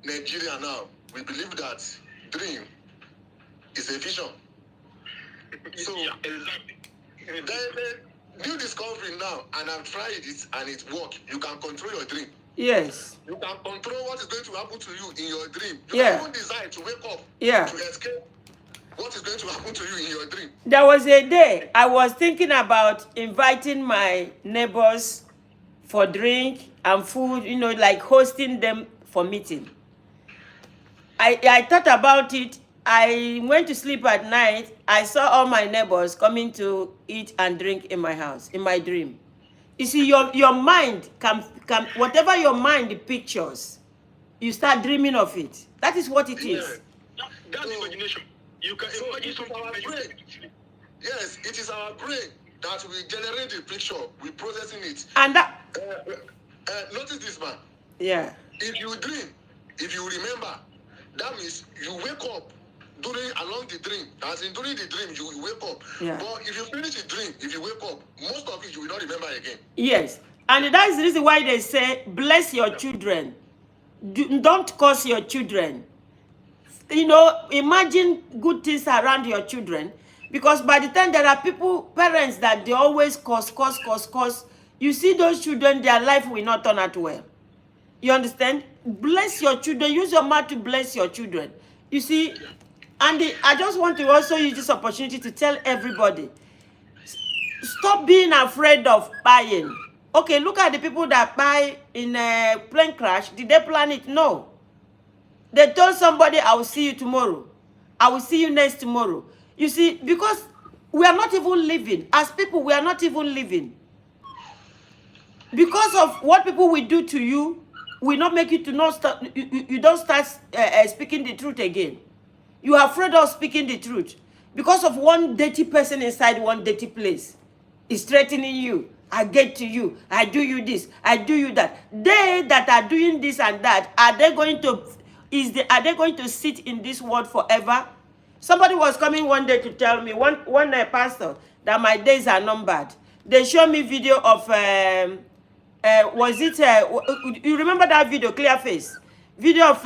Nigeria now, we believe that dream is a vision. So yeah, exactly. the new discovery now, and I've tried it and it works. You can control your dream. Yes. You can control what is going to happen to you in your dream. You Yeah. can even decide to wake up Yeah. to escape what is going to happen to you in your dream. There was a day I was thinking about inviting my neighbors for drink and food, you know, like hosting them for meeting. I thought about it. I went to sleep at night. I saw all my neighbors coming to eat and drink in my house, in my dream. You see, your mind can whatever your mind pictures, you start dreaming of it. That is what it is. That's imagination. You can imagine something our that you brain. can. Yes, it is our brain that we generate the picture, we processing it. And that, notice this, man. yeah. If you dream, if you remember, that means you wake up along the dream. As in during the dream, you wake up. Yeah. But if you finish the dream, if you wake up, most of it you will not remember again. Yes. And that is the reason why they say, bless your children. Don't curse your children. You know, imagine good things around your children. Because by the time there are parents that they always curse. You see those children, their life will not turn out well. You understand? Bless your children. Use your mouth to bless your children. You see, and I just want to also use this opportunity to tell everybody, stop being afraid of buying. Okay, look at the people that buy in a plane crash. Did they plan it? No. They told somebody, I will see you tomorrow. I will see you next tomorrow. You see, because we are not even living. As people, we are not even living. Because of what people will do to you, will not make you to not start, you don't start speaking the truth again. You are afraid of speaking the truth. Because of one dirty person inside one dirty place. Is threatening you. I get to you. I do you this. I do you that. They that are doing this and that, are they going to sit in this world forever? Somebody was coming one day to tell me, one pastor, that my days are numbered. They showed me video of was it you remember that video, clear face? Video of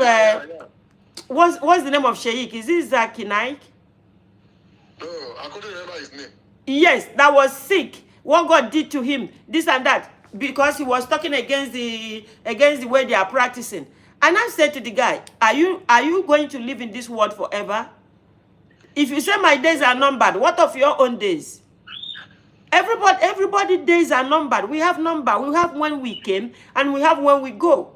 what's the name of Sheikh? Is it Zakir Naik? No, I couldn't remember his name. Yes, that was sick. What God did to him, this and that, because he was talking against the way they are practicing. And I said to the guy, are you going to live in this world forever? If you say my days are numbered, what of your own days? Everybody days are numbered. We have number. We have when we came and we have when we go.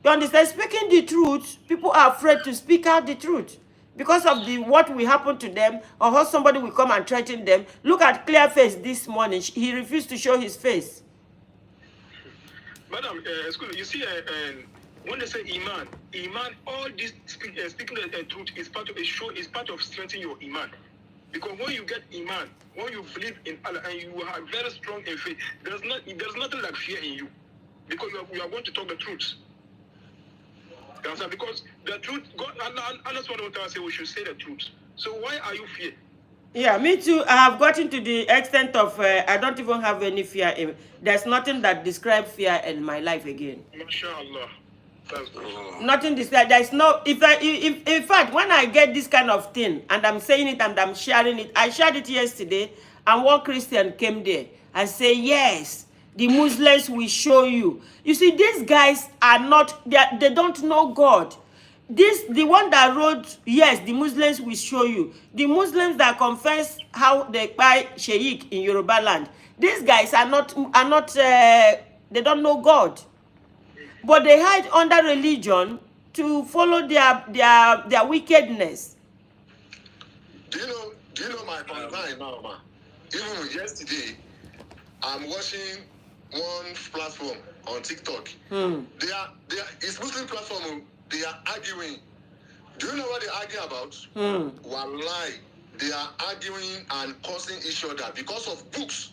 You understand? Speaking the truth, people are afraid to speak out the truth. Because of what will happen to them, or how somebody will come and threaten them. Look at Clearface this morning. He refused to show his face. Madam, you see, when they say iman, all this speaking the truth is part of strengthening your iman. Because when you get iman, when you believe in Allah and you are very strong in faith, there's nothing like fear in you, because you are going to talk the truth. Because the truth, God, Allah say we should say the truth. So why are you fear? Yeah, me too. I have gotten to the extent of I don't even have any fear. There's nothing that describes fear in my life again. MashaAllah. That's good. Nothing describes. There's no. If in fact, when I get this kind of thing and I'm saying it and I'm sharing it, I shared it yesterday, and one Christian came there and say, yes, the Muslims will show you. You see, these guys are not. They don't know God. The one that wrote, yes, the Muslims will show you. The Muslims that confess how they buy Sheikh in Yoruba land. These guys are not. They don't know God, but they hide under religion to follow their wickedness. Do you know my concern now, man? Even yesterday, I'm watching one platform on TikTok. It's Muslim platform. They are arguing. Do you know what they argue about? Wallahi, they are arguing and causing each other because of books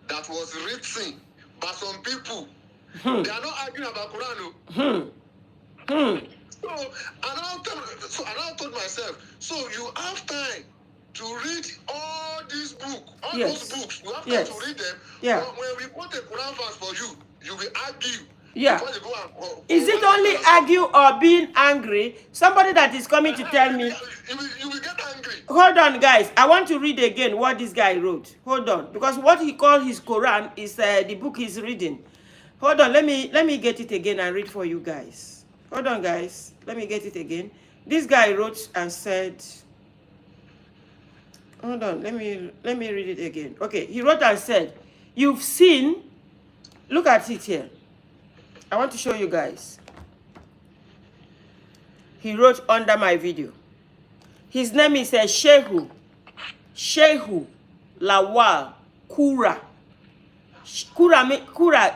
that was written by some people. They are not arguing about Quran. So I now told myself, so you have time to read all these books, those books. You have time to read them. Yeah. But when we put a Quran verse for you, you will argue. Yeah. Before they go and, Is it only argue or being angry? Somebody that is coming to tell me. You will get angry. Hold on, guys. I want to read again what this guy wrote. Hold on, because what he called his Quran is the book he's reading. Hold on, let me get it again and read for you guys. Hold on, guys. Let me get it again. This guy wrote and said. Hold on, let me read it again. Okay, he wrote and said, "You've seen." Look at it here. I want to show you guys. He wrote under my video. His name is Shehu Lawal Kura. Kura like Kura.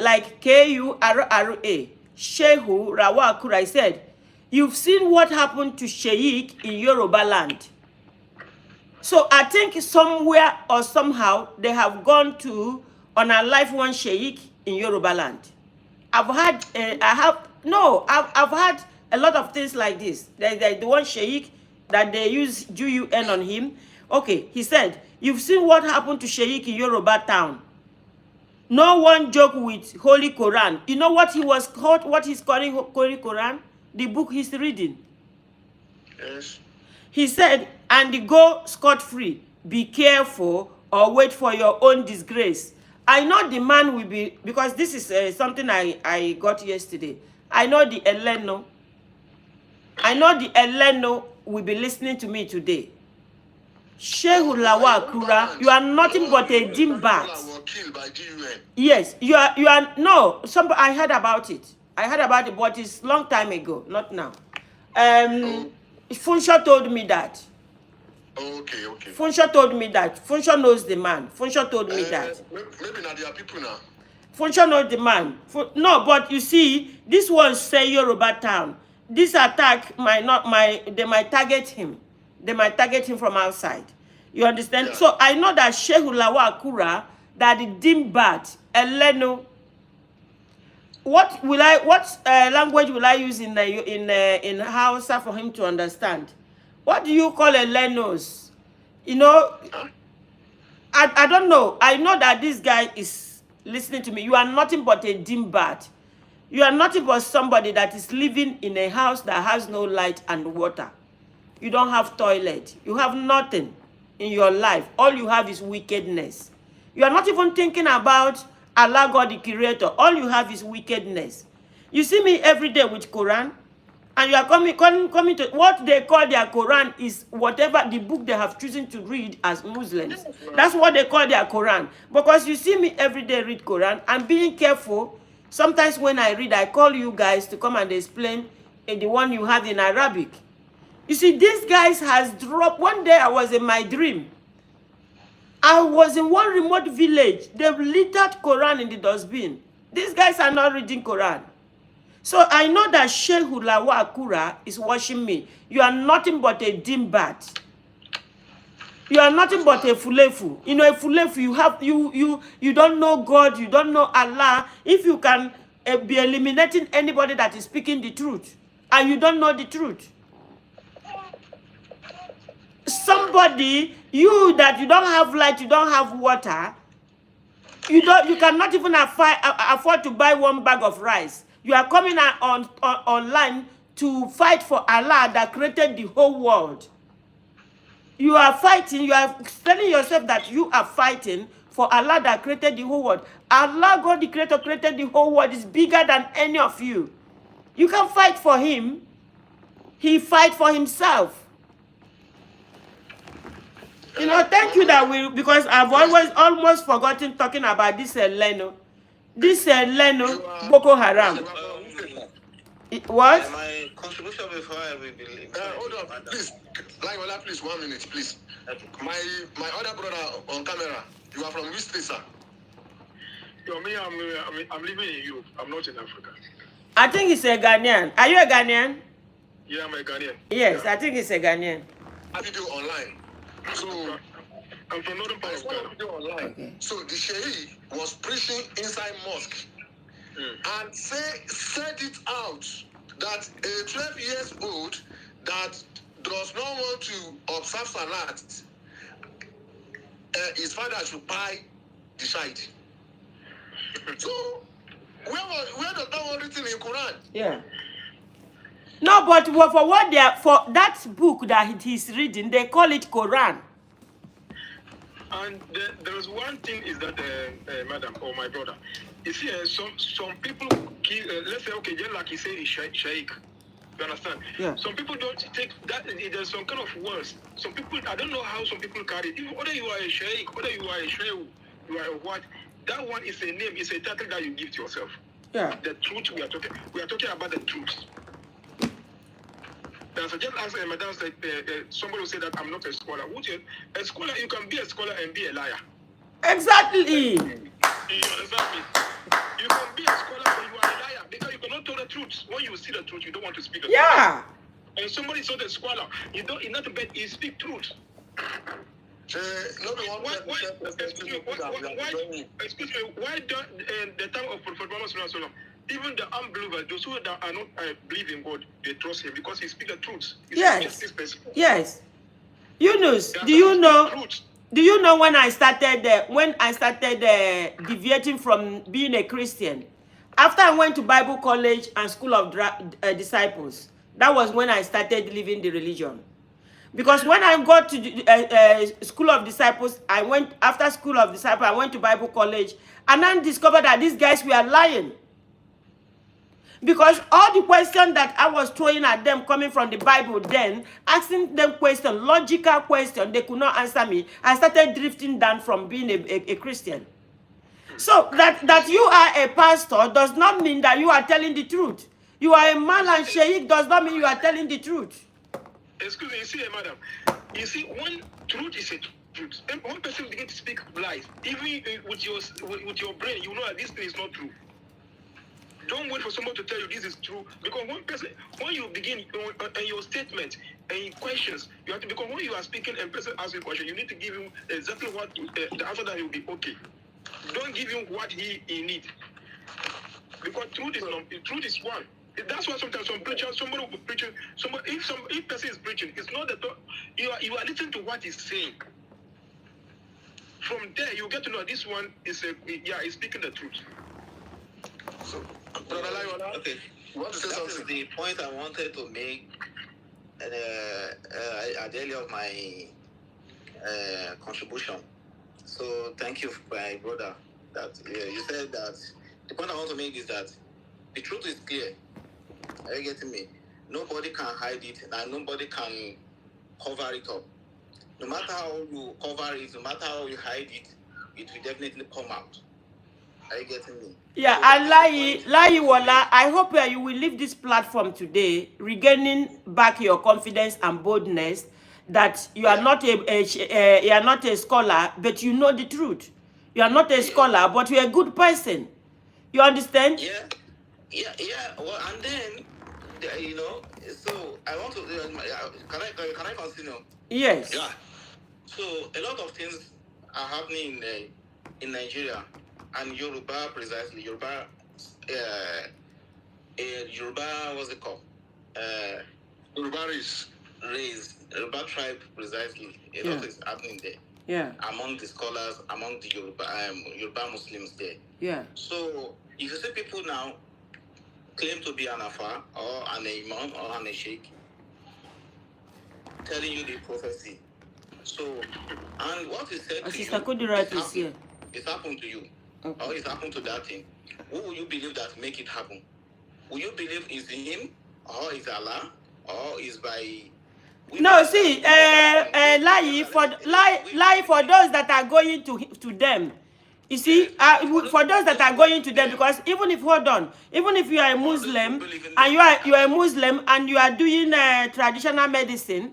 Shehu Lawal Kura. He said, "You've seen what happened to Sheikh in Yoruba land." So I think somewhere or somehow they have gone to unalive one Sheikh in Yoruba land. I've had a lot of things like this. There's the one Sheikh that they use GUN on him. Okay, he said, "You've seen what happened to Sheikh in Yoruba town. No one joke with Holy Quran." You know what he was called? What he's calling Holy Quran? The book he's reading. Yes. He said, "And go scot-free. Be careful or wait for your own disgrace." I know the man will be, because this is something I got yesterday. I know the Eleno. I know the Eleno will be listening to me today. Shehu Lawa Kura, you are nothing but a dimbat. Yes, you are no. I heard about it. But it's long time ago, not now. Funsho told me that. Okay. Funsho told me that. Funsho knows the man. Funsho told me that. Maybe not there are people now. Funsho knows the man. No, but you see, this one say Yoruba town. This attack they might target him. They might target him from outside. You understand? Yeah. So I know that Shehu Lawa Kura, that the Dimbat, Eleno. What language will I use in Hausa for him to understand? What do you call Elenos? You know, I don't know. I know that this guy is listening to me. You are nothing but a dimbat. You are nothing but somebody that is living in a house that has no light and water. You don't have toilet. You have nothing in your life. All you have is wickedness. You are not even thinking about Allah God the Creator. All you have is wickedness. You see me every day with Quran, and you are coming to what they call their Quran is whatever the book they have chosen to read as Muslims. That's what they call their Quran. Because you see me every day read Quran and being careful. Sometimes when I read, I call you guys to come and explain the one you have in Arabic. You see, these guys has dropped. One day I was in my dream. I was in one remote village. They've littered Quran in the dustbin. These guys are not reading Quran. So I know that Shehu Lawa Akura is watching me. You are nothing but a dimbat. You are nothing but a fulefu. You know, a fulefu, you don't know God, you don't know Allah. If you can be eliminating anybody that is speaking the truth, and you don't know the truth. Somebody, you that you don't have light, you don't have water, you cannot even afford to buy one bag of rice. You are coming online to fight for Allah that created the whole world. You are fighting, you are telling yourself that you are fighting for Allah that created the whole world. Allah, God the Creator, created the whole world, is bigger than any of you. You can fight for him. He fight for himself. You know, thank you because I've almost forgotten talking about this Leno. This Leno, Boko Haram. What? My contribution before I will believe. Hold on, please. Please, 1 minute, please. My other brother on camera, you are from which state, sir? I'm living in Europe. I'm not in Africa. I think he's a Ghanaian. Are you a Ghanaian? Yeah, I'm a Ghanaian. Yes, yeah. I think he's a Ghanaian. I video online. So I'm from northern part of Ghana. Online. Okay. So the Sheikh was preaching inside mosque and said it out that a 12 years old that does not want to observe Salat, his father should buy the child. So Where does that one written in Quran? Yeah. No, but for what they are, for that book that he's reading, they call it Quran. And there's one thing is that, madam or my brother, you see, some people, let's say, okay, just like you say, is sheikh. You understand? Yeah. Some people don't take that. There's some kind of words. Some people, I don't know how some people carry it. Even whether you are a sheikh, whether you are a sheikh, you are a what, that one is a name, it's a title that you give to yourself. Yeah. The truth we are talking about the truth. So just as Madam said, somebody will say that I'm not a scholar. A scholar, you can be a scholar and be a liar. Exactly. You understand me? You can be a scholar, but you are a liar because you cannot tell the truth. When you see the truth, you don't want to speak the truth. Yeah. And somebody is not a scholar. You not to bet. You speak truth. Excuse me. Why don't the time of Prophet Muhammad, even the unbelievers, those who that are not believe in God, they trust him because he speaks the truth. Yes. Yes. Yunus, do you know? Do you know when I started deviating from being a Christian? After I went to Bible college and School of Disciples, that was when I started living the religion. Because when I got to School of Disciples, after School of Disciples, I went to Bible college and then discovered that these guys were lying. Because all the questions that I was throwing at them coming from the Bible then, asking them questions, logical questions, they could not answer me. I started drifting down from being a Christian. So that you are a pastor does not mean that you are telling the truth. You are a man and sheikh does not mean you are telling the truth. Excuse me, you see, madam. You see, when truth is a truth, and one person begins to speak lies, even with your brain, you know that this thing is not true. Don't wait for someone to tell you this is true. Because when you begin in your statement and in questions, you have to, because when you are speaking and person asks you a question, you need to give him exactly what the answer that will be okay. Don't give him what he needs. Because truth is one. That's why sometimes some preachers, somebody will be preaching, if person is preaching, it's not that you are listening to what he's saying. From there, you get to know this one is is speaking the truth. So, Brother Laiwala, okay. you want to say That something? is the point I wanted to make at the end of my contribution. So thank you, my brother. That you said that the point I want to make is that the truth is clear. Are you getting me? Nobody can hide it, and nobody can cover it up. No matter how you cover it, no matter how you hide it, it will definitely come out. Are you getting me? Yeah, So and Laiwala, I hope you will leave this platform today, regaining back your confidence and boldness that you are not a scholar, but you know the truth. You are not a scholar, but you're a good person. You understand? Yeah. Well, and then so I want to. Can I continue? Yes. Yeah. So a lot of things are happening in Nigeria and Yoruba precisely. Yoruba, what's it called? Yoruba race. Yoruba tribe precisely. A lot is happening there. Yeah. Among the scholars, among the Yoruba Muslims there. Yeah. So if you see people now claim to be an afa or an imam or an sheikh, telling you the prophecy. So, and what is said to Sister you, Kudirat is here. It's happened to you, Okay. or it's happened to that thing. Who will you believe that make it happen? Will you believe is him, or is Allah, or is by? No, see, lie for those that are going to them. You see, for those that are going to them, because even if you are a Muslim and you are a Muslim and you are doing traditional medicine,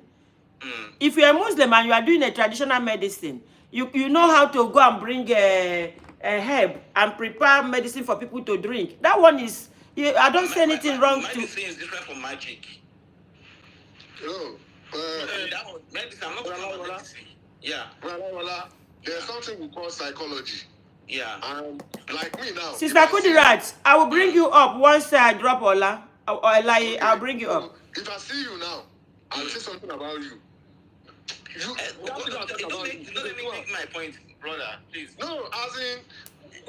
if you are a Muslim and you are doing a traditional medicine, you know how to go and bring a herb and prepare medicine for people to drink. That one is, I don't say anything wrong to. Medicine is different from magic. No. Medicine, I'm not talking about medicine. Yeah. There's something we call psychology. Yeah. And like me now. Sister Kudirat, I will bring you up once I drop Ola. Okay. I'll bring you up. If I see you now, I'll say something about you. Don't let me make my point, brother, please. No, as in,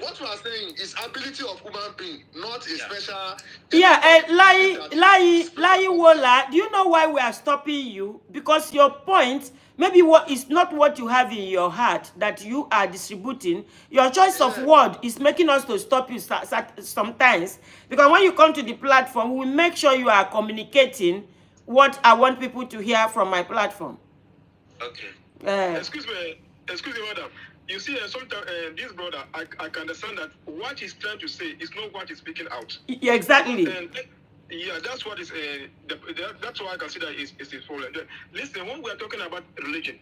what you are saying is ability of human being, not a special. Yeah, Lai Wola, do you know why we are stopping you? Because your point, maybe what is not what you have in your heart that you are distributing. Your choice of word is making us to stop you sometimes. Because when you come to the platform, we make sure you are communicating what I want people to hear from my platform. Okay. Excuse me, madam. You see, sometimes this brother, I can understand that what he's trying to say is not what he's speaking out. Yeah, exactly. Yeah, that's what is. That's why I consider is his problem. Listen, when we are talking about religion,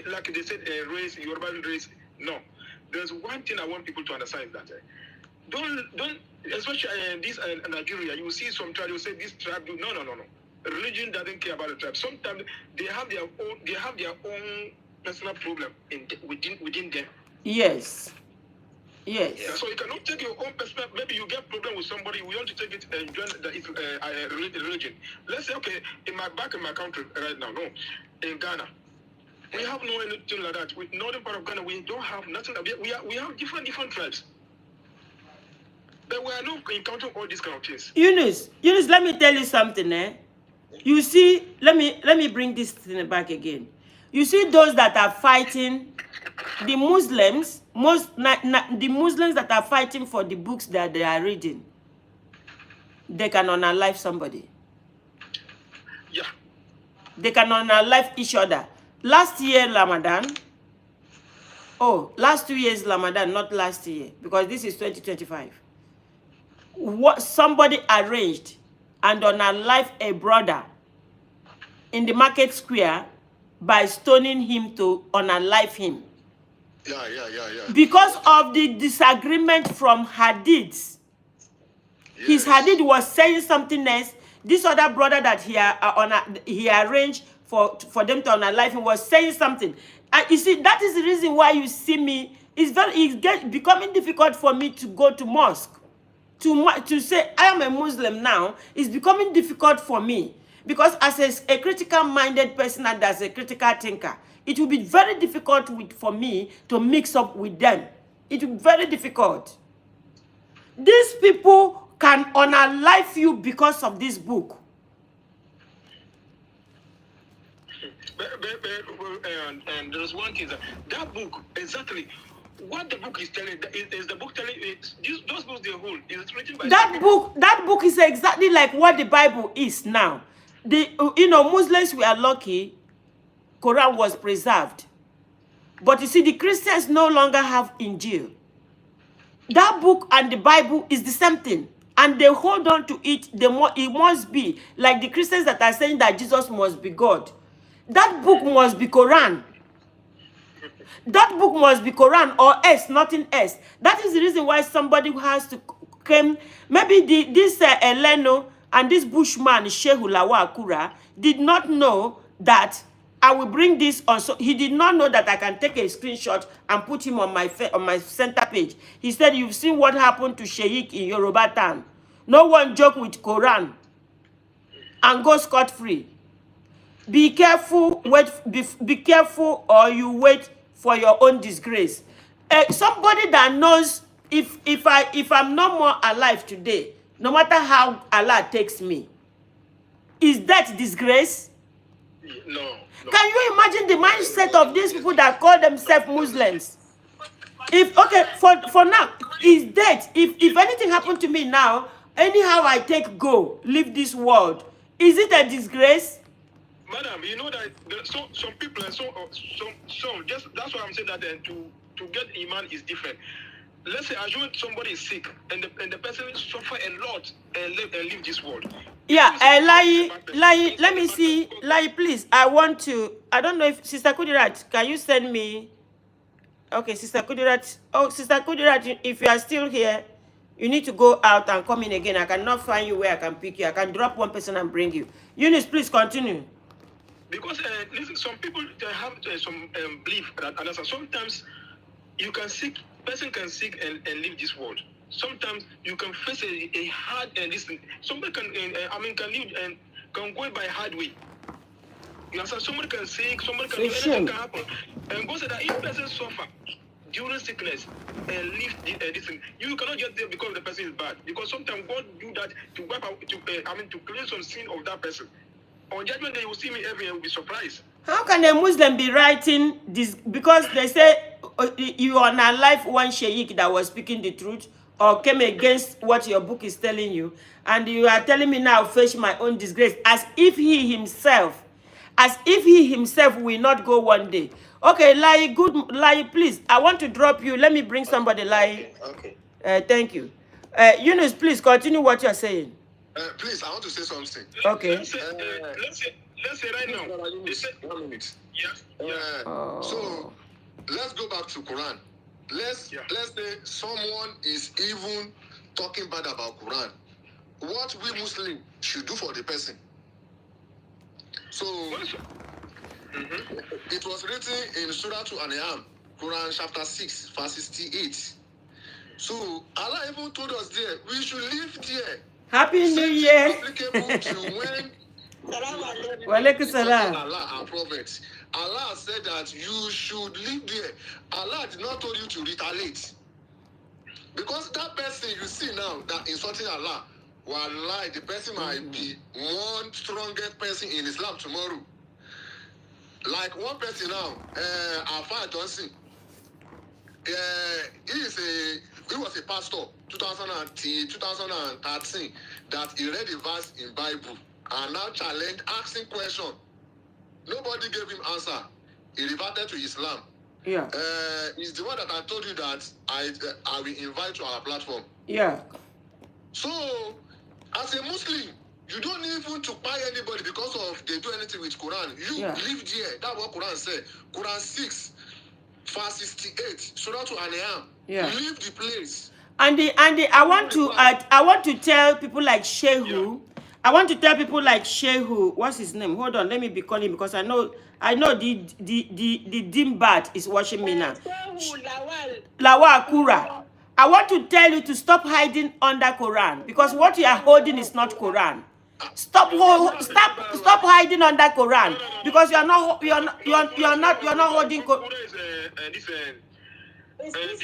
like they said, race, Yoruba race. No, there's one thing I want people to understand is that don't, especially this Nigeria. You see some tribe. You say this tribe. No. Religion doesn't care about the tribe. Sometimes they have their own personal problem within them. Yes. Yeah, so you cannot take your own personal. Maybe you get problem with somebody. We want to take it and join the religion. Let's say, okay, in my country right now, no, in Ghana, we have no anything like that. With northern part of Ghana, we don't have nothing. We have different tribes. But we are not encountering all these kind of things. Eunice, let me tell you something, You see, let me bring this thing back again. You see those that are fighting, the Muslims, the Muslims that are fighting for the books that they are reading, they can unalive somebody. Yeah. They can unalive each other. Last year, Ramadan, last 2 years, Ramadan, not last year, because this is 2025. What somebody arranged and unalive a brother in the market square by stoning him to unalive him. Yeah. Because of the disagreement from hadiths. Yes. His hadith was saying something else. This other brother that he arranged for them to unalive him was saying something. And you see, that is the reason why you see me. It's becoming difficult for me to go to mosque. To say I am a Muslim now is becoming difficult for me. Because as a critical-minded person and as a critical thinker, it will be very difficult for me to mix up with them. It will be very difficult. These people can unalive you because of this book. And there's one thing that book, exactly what the book is telling, is the book telling those books they hold is written by that book is exactly like what the Bible is now. Muslims were lucky Quran was preserved. But you see, the Christians no longer have Injil. That book and the Bible is the same thing. And they hold on to it. It must be like the Christians that are saying that Jesus must be God. That book must be Quran. That book must be Quran or else, nothing else. That is the reason why somebody who has to come, maybe this Eleno and this Bushman, Shehu Lawa Akura, did not know that I will bring this on. So he did not know that I can take a screenshot and put him on my center page. He said, you've seen what happened to Sheikh in Yoruba town. No one joke with Quran and go scot-free. Be careful, be careful or you wait for your own disgrace. Somebody that knows if I'm no more alive today, no matter how Allah takes me, is that disgrace? No. Can you imagine the mindset of these people that call themselves Muslims? For now, is dead. If anything happened to me now, anyhow I leave this world, is it a disgrace? Madam, you know that some people and some just that's why I'm saying that to get iman is different. Let's say assume somebody is sick and the person suffer a lot and leave this world. Yeah, Lai, let me see. Lai, please, I don't know if Sister Kudirat, can you send me? Okay, Sister Kudirat. Oh, Sister Kudirat, if you are still here, you need to go out and come in again. I cannot find you where I can pick you. I can drop one person and bring you. Eunice, please continue. Because listen, some people they have some belief that sometimes you can person can seek and leave this world. Sometimes you can face a hard and listen. Somebody can can live and can go by hard way. You understand? Somebody can seek, somebody can do anything can happen. And God said that if person suffer, during sickness and leave this thing. You cannot just there because the person is bad. Because sometimes God do that to wipe out, to clear some sin of that person. On judgment day, you will see me every year, will be surprised. How can a Muslim be writing this? Because they say you are not life one sheikh that was speaking the truth or came against what your book is telling you, and you are telling me now face my own disgrace, as if he himself will not go one day. Okay, Lai, please, I want to drop you. Let me bring somebody, Lai. Okay. Thank you. Yunus, please continue what you're saying. Please, I want to say something. Okay. Let's say right now. 1 minute. Yeah. So let's go back to Quran. Let's say someone is even talking bad about Quran. What we Muslims should do for the person. So it was written in Surah to An'am, Quran chapter 6, verse 68. So Allah even told us there, we should live there. Happy New Year. Applicable to when Walaikum salam. Allah and prophets. Allah said that you should live there. Allah did not tell you to retaliate. Because that person you see now that insulting Allah, wallahi, the person might be one strongest person in Islam tomorrow. Like one person now, Alpha Johnson. He was a pastor 2013 that he read a verse in Bible and now challenged, asking question. Nobody gave him answer. He reverted to Islam. Yeah. He's the one that I told you that I will invite to our platform. Yeah. So, as a Muslim, you don't even to buy anybody because of they do anything with Quran. You live there. That's what Quran said. Quran 6, verse 68. Surah to An'am. Yeah. Leave the place. Andy, I want to tell people like Shehu. I want to tell people like Shehu. What's his name? Hold on, let me be calling because I know the Dimbat is watching me now. Lawal Kura. I want to tell you to stop hiding under Quran because what you are holding is not Quran. Stop hiding under Quran because you're not holding Quran. This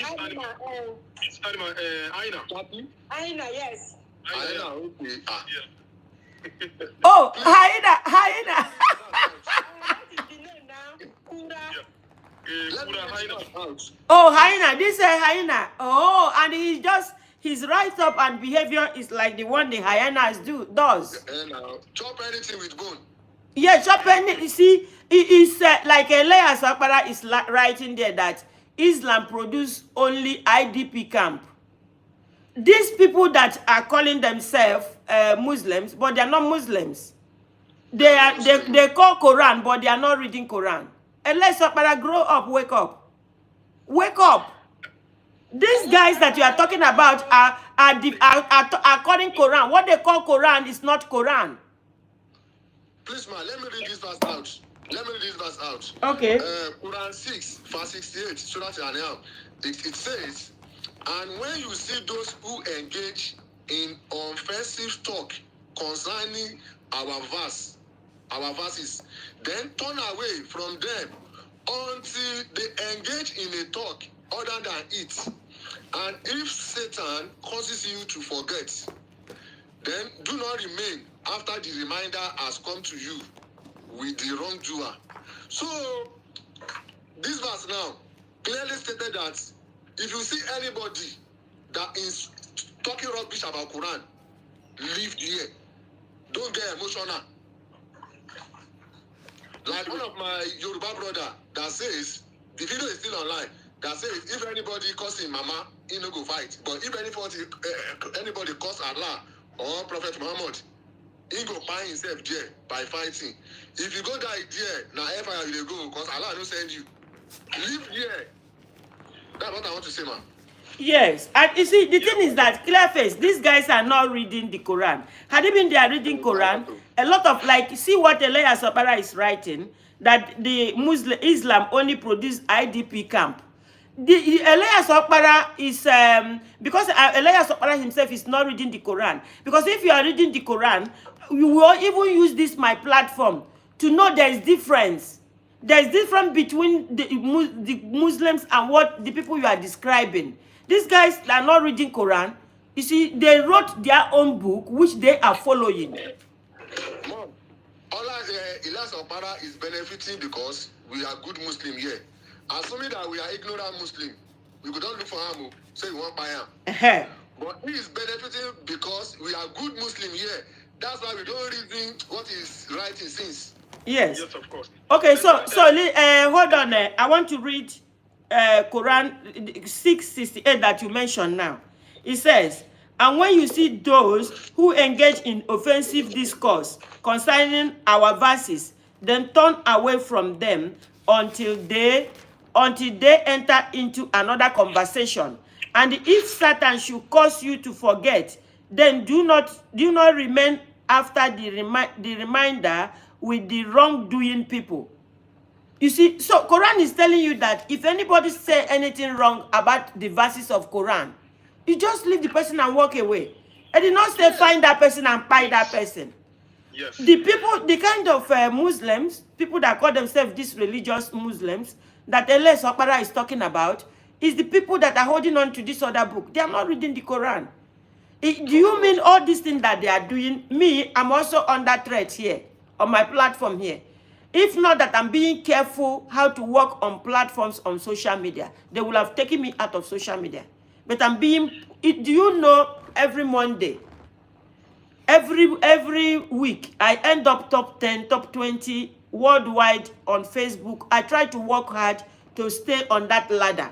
animal, Aina, yes. Aina, okay. Oh, hyena. What is the name now? Kura. Oh, hyena. This is a hyena. Oh, and his right up and behavior is like the one the hyenas does. Chop anything with bone. Yeah, chop anything. You see, it is like Elias Akbara is writing there that Islam produce only IDP camp. These people that are calling themselves Muslims, but they are not Muslims. They call Quran, but they are not reading Quran. Unless Akbara, grow up, wake up. Wake up. These guys that you are talking about are calling Quran. What they call Quran is not Quran. Please, man, let me read this verse out. Okay. Quran 6, verse 68, Surah Al-An'am. It says, and when you see those who engage in offensive talk concerning our verses, then turn away from them until they engage in a talk other than it. And if Satan causes you to forget, then do not remain after the reminder has come to you with the wrongdoer. So, this verse now clearly stated that if you see anybody that is talking rubbish about Quran, leave here. Don't get emotional. Like one of my Yoruba brother that says, the video is still online, that says if anybody calls him mama, he no go fight. But if anybody calls Allah or Prophet Muhammad, he go find himself there by fighting. If you go die there, now fire you go because Allah no send you. Live here. That's what I want to say, man. Yes, and you see, the thing is that Clearface, these guys are not reading the Quran. Had even they are reading Quran, a lot of see what Elias Opara is writing, that the Muslim Islam only produce IDP camp. The Elias Opara is because Elias Opara himself is not reading the Quran. Because if you are reading the Quran, you will even use this my platform to know there is difference There's difference between the Muslims and what the people you are describing. These guys are not reading Quran. You see, they wrote their own book, which they are following. Mom, Ilas Opara is benefiting because we are good Muslim here. Assuming that we are ignorant Muslim, we could not look for him, say we want buy him. But he is benefiting because we are good Muslim here. That's why we don't reason what is right in sins. Yes. Yes, of course. Okay, so hold on. I want to read Quran 6:68 that you mentioned now. It says, and when you see those who engage in offensive discourse concerning our verses, then turn away from them until they enter into another conversation. And if Satan should cause you to forget, then do not remain after the reminder with the wrongdoing people. You see, so Quran is telling you that if anybody say anything wrong about the verses of Quran, you just leave the person and walk away. I did not say find that person and buy that person. Yes. The people, the kind of Muslims, people that call themselves these religious Muslims, that L.S. Okpara is talking about, is the people that are holding on to this other book. They are not reading the Quran. Do you mean all these things that they are doing? Me, I'm also under threat here, on my platform here. If not that I'm being careful how to work on platforms on social media, they will have taken me out of social media. But I'm being, do you know, every Monday, every week, I end up top 10, top 20 worldwide on Facebook. I try to work hard to stay on that ladder.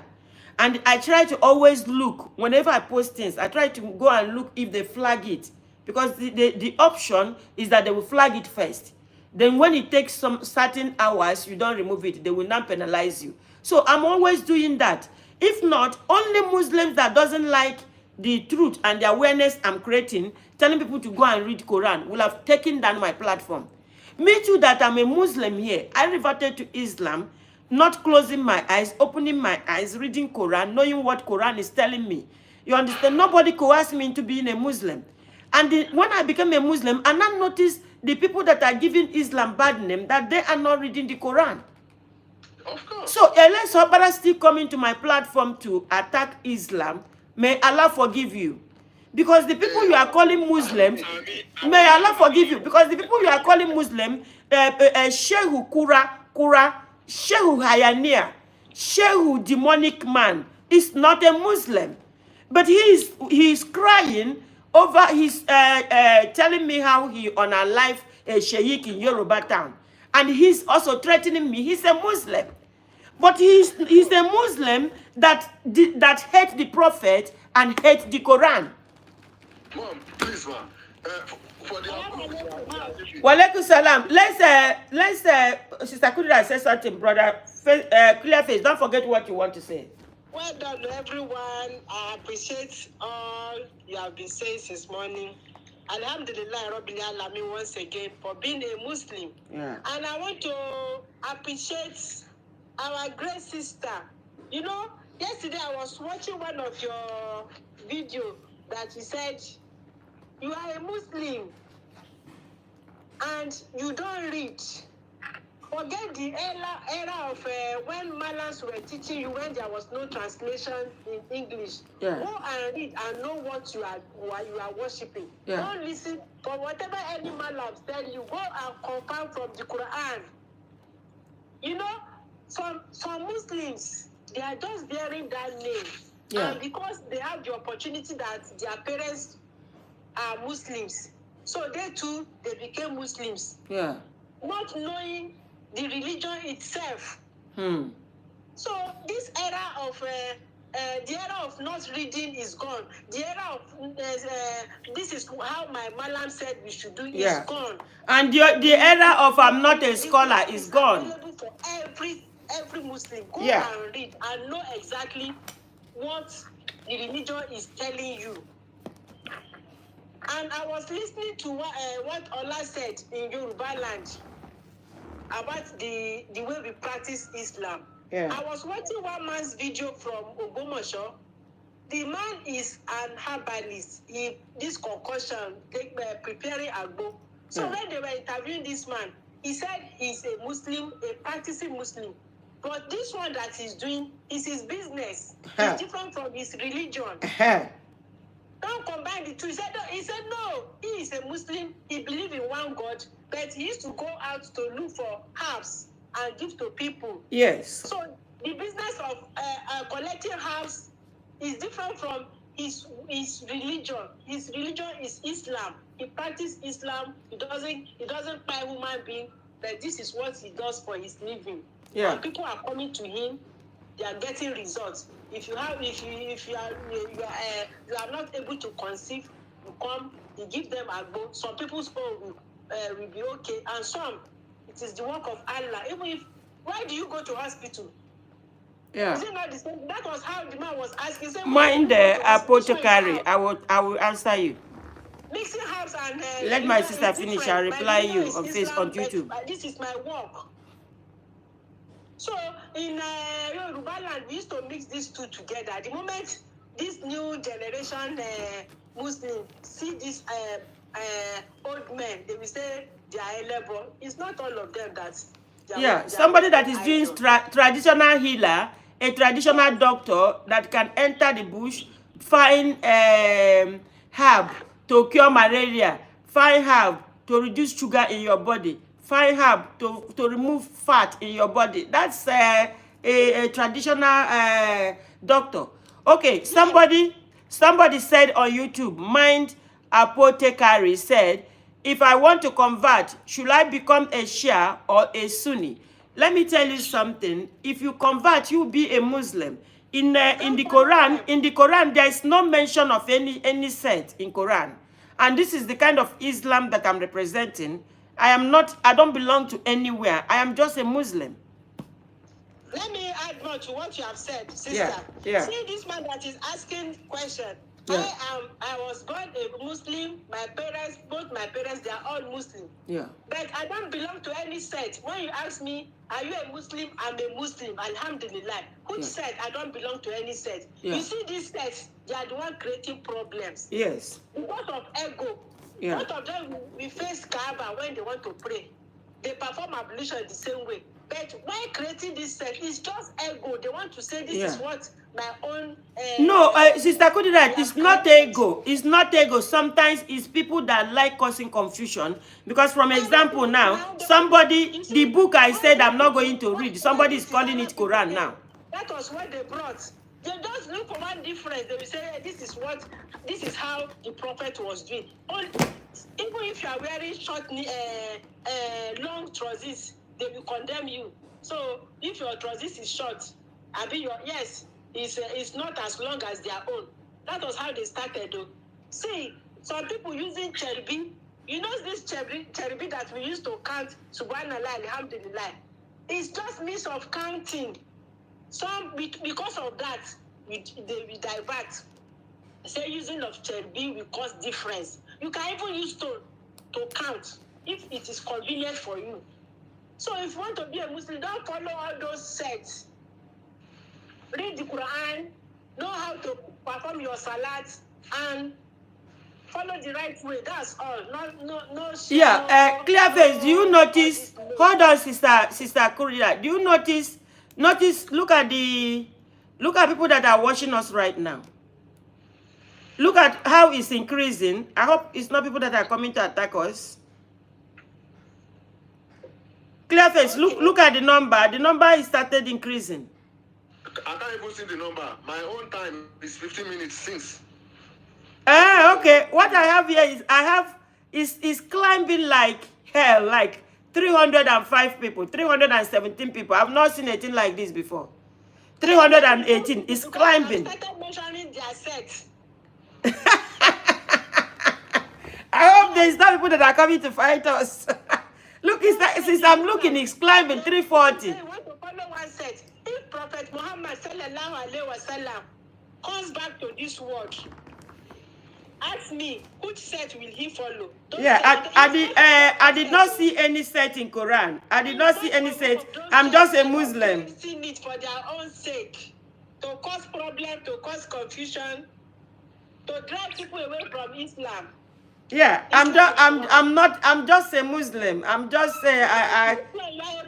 And I try to always look, whenever I post things, I try to go and look if they flag it. Because the option is that they will flag it first. Then when it takes some certain hours, you don't remove it, they will not penalize you. So I'm always doing that. If not, only Muslims that doesn't like the truth and the awareness I'm creating, telling people to go and read Quran, will have taken down my platform. Me too, that I'm a Muslim here. I reverted to Islam, not closing my eyes, opening my eyes, reading Quran, knowing what Quran is telling me. You understand? Nobody coerced me into being a Muslim. And when I became a Muslim, I now noticed the people that are giving Islam bad name, that they are not reading the Quran. Of course. So, unless Obara still coming to my platform to attack Islam, may Allah forgive you. Because the people you are calling Muslims, may Allah forgive you. Because the people you are calling Muslim, Shehu Kura, Shehu Hayania, Shehu demonic man, is not a Muslim. But he is crying over his, telling me how he unalived a sheikh in Yoruba town. And he's also threatening me. He's a Muslim. But he's a Muslim that hates the Prophet and hates the Quran. Mom, please, ma. For the Walaikum salam. Let's Sister Kudra say something, brother. Clear face. Don't forget what you want to say. Well done, everyone. I appreciate all you have been saying since morning. Alhamdulillah, Rabbil Alamin, once again for being a Muslim. Yeah. And I want to appreciate our great sister. You know, yesterday I was watching one of your videos that you said you are a Muslim and you don't read. Forget the era of when Malams were teaching you when there was no translation in English. Yeah. Go and read and know what you are worshiping. Yeah. Don't listen for whatever any Malams tell you. Go and confirm from the Quran. You know, some Muslims, they are just bearing that name. Yeah. And because they have the opportunity that their parents are Muslims, so they too, they became Muslims. Yeah. Not knowing the religion itself. So this era of the era of not reading is gone. The era of this is how my Malam said we should do is gone. And the era of I'm not a scholar is gone. Available for every Muslim. Go Yeah. and read and know exactly what the religion is telling you. And I was listening to what Allah said in Yoruba land about the way we practice Islam. Yeah. I was watching one man's video from Ogbomoso. The man is an herbalist. This concussion, preparing agbo. So when they were interviewing this man, he said he's a Muslim, a practicing Muslim. But this one that he's doing is his business. It's different from his religion. Don't combine the two. He said no, he is a Muslim, he believes in one God, but he used to go out to look for herbs and give to people. Yes. So the business of collecting herbs is different from his religion. His religion is Islam. He practices Islam. He doesn't buy human being, but this is what he does for his living. Yeah. And people are coming to him. They are getting results. If you are not able to conceive, you come, you give them a go. Some people's own will be okay, and some it is the work of Allah. Even if, why do you go to hospital? Yeah. Is it not the same? That was how the man was asking. Mind the apothecary. I will answer you. Mixing herbs and let my sister finish. I'll reply you on YouTube. This is my work. So in Yoruba land, we used to mix these two together. The moment this new generation Muslim see this old men, they will say they are a labor. It's not all of them that. Somebody that is doing traditional healer, a traditional doctor that can enter the bush, find herb to cure malaria, find herb to reduce sugar in your body, find herb to remove fat in your body. That's a traditional doctor. Okay, somebody said on YouTube, Mind Apothecary said, if I want to convert, should I become a Shia or a Sunni? Let me tell you something. If you convert, you'll be a Muslim. In the Quran, there is no mention of any sect in Quran. And this is the kind of Islam that I'm representing. I don't belong to anywhere. I am just a Muslim. Let me add more to what you have said, sister. Yeah. See this man that is asking question. Yeah. I was born a Muslim. Both my parents, they are all Muslim. Yeah. But I don't belong to any sect. When you ask me, are you a Muslim? I'm a Muslim. Alhamdulillah. Which sect? I don't belong to any sect. Yeah. You see these sects, they are the one creating problems. Yes. Because of ego. Yeah. Both of them we face Kaaba when they want to pray. They perform ablution the same way. But why creating this sect? It's just ego. They want to say this is what my own. No, Sister Kudira, it's not ego. It's not ego. Sometimes it's people that like causing confusion. Because, from example, now somebody, the book I said I'm not going to read, somebody is calling it Quran now. That was what they brought. They just look for one difference. They will say, hey, this is how the prophet was doing. Even if you are wearing short, long trousers, they will condemn you. So if your trousers is short, it's not as long as their own. That was how they started though. See, some people using cherubim. You know this cherubim that we used to count, subhanallah, alhamdulillah. It's just means of counting. Some, because of that, we divert. Say using of cherubim will cause difference. You can even use stone to count if it is convenient for you. So if you want to be a Muslim, don't follow all those sects. Read the Quran, know how to perform your salat, and follow the right way. That's all. No. Yeah, Clearface, do you notice? Hold on, Sister Kurida. Do you notice? Look at people that are watching us right now. Look at how it's increasing. I hope it's not people that are coming to attack us. Clearface, look at the number. The number is started increasing. I can't even see the number. My own time is 15 minutes since. Okay. What I have here is climbing like hell, like 305 people, 317 people. I've not seen anything like this before. 318 is climbing. I started measuring their sex. I hope there's not people that are coming to fight us. Look, since I'm looking, it's climbing 340. I want to follow one set. If Prophet Muhammad sallallahu alaihi wasallam comes back to this world, ask me, which set will he follow? I did not see any set in Quran. I did not see any set. I'm just a Muslim. Seen it for their own sake, to cause problem, to cause confusion, to drive people away from Islam. Yeah, I'm just a Muslim. I'm just You are a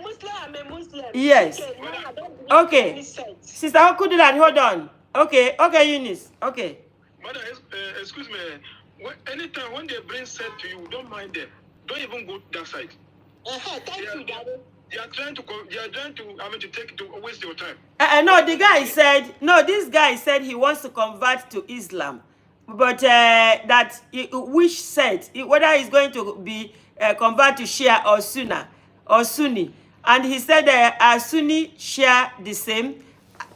Muslim, I'm a Muslim. yes. Okay, no, I don't believe in Okay. any sect. Sister Okudilan, hold on. Okay, Eunice. Okay. Mother, excuse me. Anytime when they bring set to you, don't mind them. Don't even go that side. Thank you, Daddy. They are trying to. To waste your time. No, this guy said he wants to convert to Islam. But which sect, whether he's going to be convert to Shia or Sunni. And he said Sunni, Shia, the same.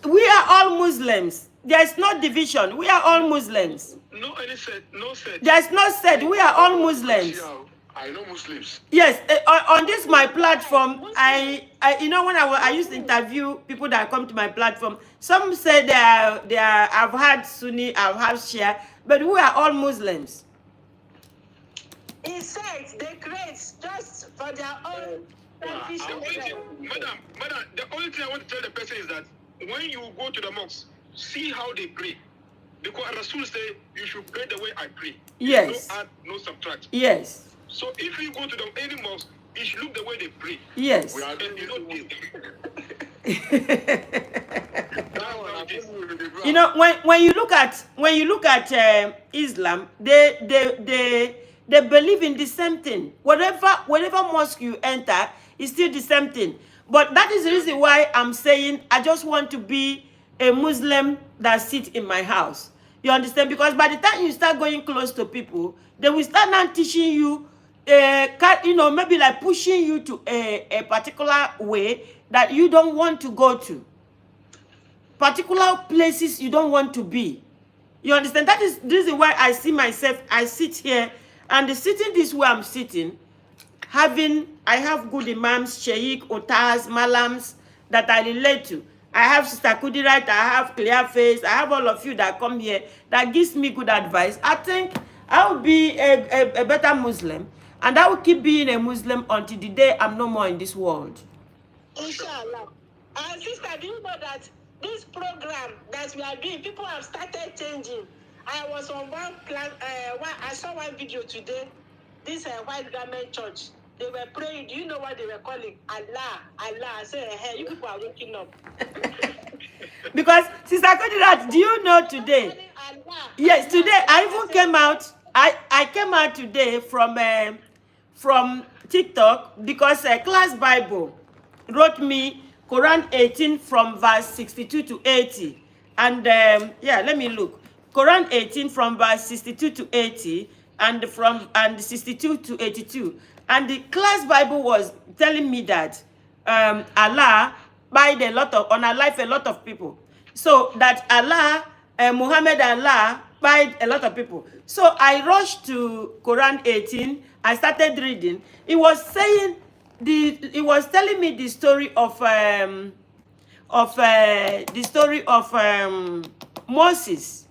We are all Muslims. There's no division. We are all Muslims. No any set, no set. There's no set. We are all Muslims. I know Muslims. Yes, on this my platform, I when I used to interview people that come to my platform, some say I've had Sunni, I've had Shia, but we are all Muslims. In sects, they create just for their own selfish interest. Madam, the only thing I want to tell the person is that when you go to the mosque, see how they pray. Because Rasul say you should pray the way I pray. Yes. No add, no subtract. Yes. So if you go to any mosque, you should look the way they pray. Yes. We are And you know this. You know, when you look at Islam, they believe in the same thing. Whatever mosque you enter, it's still the same thing. But that is the reason why I'm saying I just want to be a Muslim that sits in my house. You understand? Because by the time you start going close to people, they will start now teaching you, maybe like pushing you to a particular way that you don't want to go to. Particular places you don't want to be. You understand? That is this is why I see myself, I sit here, and sitting this way I'm sitting, I have good imams, sheikh, otars, malams that I relate to. I have Sister Kudirat, I have Clear Face, I have all of you that come here that gives me good advice. I think I will be a better Muslim, and I will keep being a Muslim until the day I'm no more in this world. Inshallah. Sister, do you know that this program that we are doing, people have started changing. I was on one class, I saw one video today, this white garment church. They were praying. Do you know what they were calling? Allah, Allah. I said, hey, you people are waking up. Because, Sister Kudirat, do you know today? Yes, today I even came out. I came out today from TikTok because Class Bible wrote me Quran 18 from verse 62 to 80. And let me look. Quran 18 from verse 62 to 80 and 62 to 82. And the Class Bible was telling me that Allah unalived a lot of people. So that Muhammad Allah buyed a lot of people. So I rushed to Quran 18. I started reading. It was telling me the story of Moses.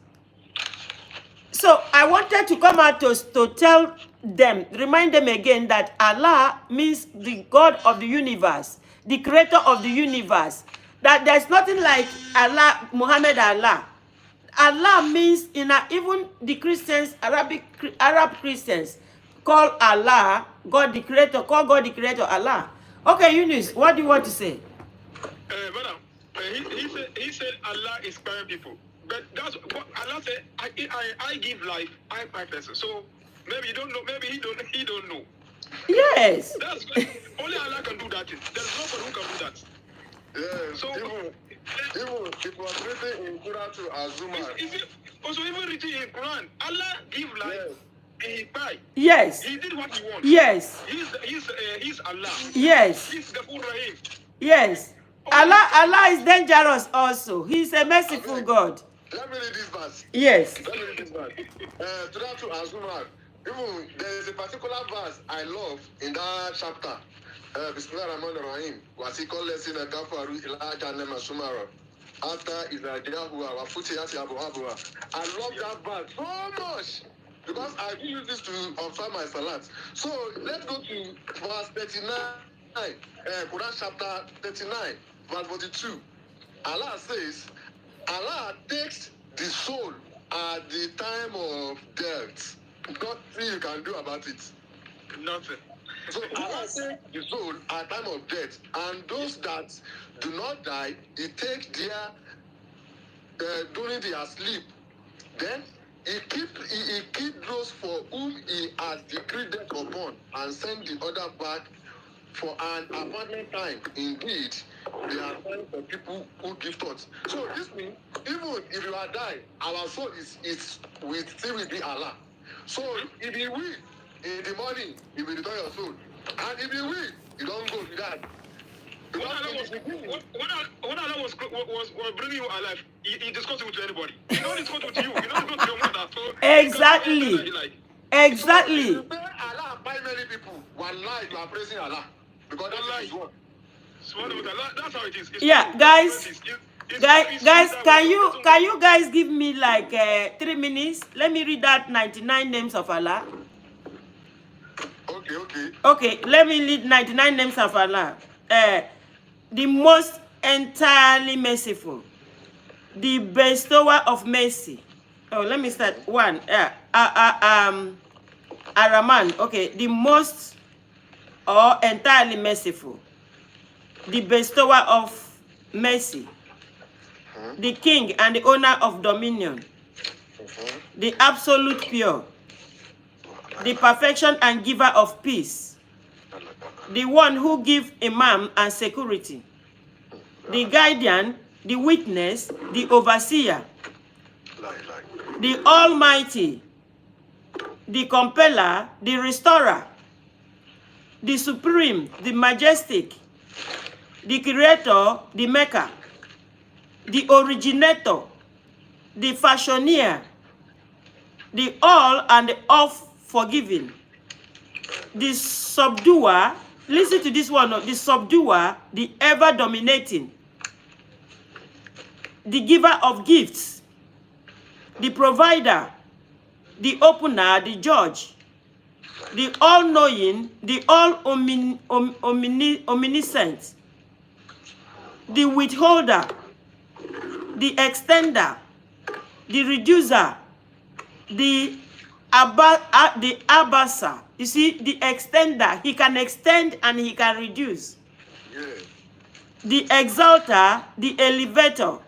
So I wanted to come out to tell them, remind them again that Allah means the God of the universe, the creator of the universe. That there's nothing like Allah, Muhammad Allah. Allah means even the Christians, Arab Christians, call Allah God the creator, Allah. Okay, Eunice, what do you want to say? Madam, he said Allah inspire people. But that's what Allah said. I give life. I person. So maybe you don't know. Maybe he don't know. Yes. That's only Allah can do that. There's nobody who can do that. Yeah. So Even it was written in Quran to Azuma. Also even written in Quran, Allah give life. Yes. And he buy. Yes. He did what he wants. Yes. He's Allah. Yes. He's the full Rahim. Yes. Allah is dangerous also. He's a merciful God. Let me read this verse. Yes. Let me read this verse. To Azuma. Even there is a particular verse I love in that chapter. Bismillahirrahmanirrahim. Wasikol lesson kafaru ila jahannama sumara. After Israel wa futiyati abu abua. I love that verse so much because I use this to observe my salat. So let's go to verse 39. Quran chapter 39, verse 42. Allah says, Allah takes the soul at the time of death. nothing you can do about it. Nothing. So Allah takes the soul at time of death, and those that do not die, He takes their during their sleep. Then He keep those for whom He has decreed death upon, and send the other back for an appointed time. Indeed, there are times for people who give thoughts. So this means even if you are dying, our soul is will still will be Allah. So if He will in the morning, He will return your soul, and if He will, you don't go with that. When Allah was bringing you alive, he discussed it with anybody. He don't discuss it with you. He don't discuss it with your mother. So Exactly. Exactly. So if you say Allah by many people, wallahi, you are praising Allah. Because Allah is one. That's how it is. Yeah, guys. Guys, can you guys give me like 3 minutes? Let me read that 99 names of Allah. Okay. Okay, let me read 99 names of Allah. The most entirely merciful, the bestower of mercy. Oh, let me start. One. Ar-Rahman. Okay, the most or entirely merciful, the bestower of mercy, the king and the owner of dominion, the absolute pure, the perfection and giver of peace, the one who gives imam and security, the guardian, the witness, the overseer, the almighty, the compeller, the restorer, the supreme, the majestic, the creator, the maker, the originator, the fashioner, the all and the of forgiving, the subduer. Listen to this one. The subduer, the ever dominating, the giver of gifts, the provider, the opener, the judge, the all-knowing, the all-omniscient, the withholder, the extender, the reducer, the abasser. You see, the extender, he can extend and he can reduce. Yeah. The exalter, the elevator,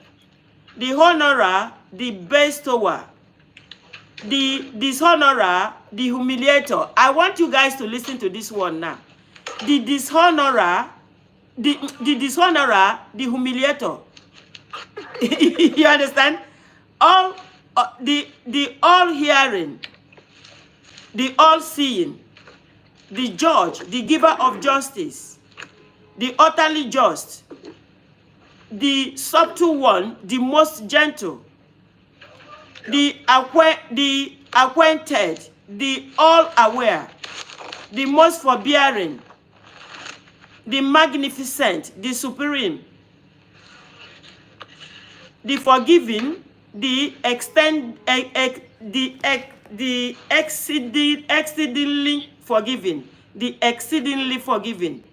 the honorer, the bestower, the dishonorer, the humiliator. I want you guys to listen to this one now. The dishonorer, the dishonorer, the humiliator. You understand? All the all hearing, the all seeing, the judge, the giver of justice, the utterly just, the subtle one, the most gentle, the acquainted, the all aware, the most forbearing, the magnificent, the supreme, the forgiving, the exceedingly forgiving, the exceedingly forgiving,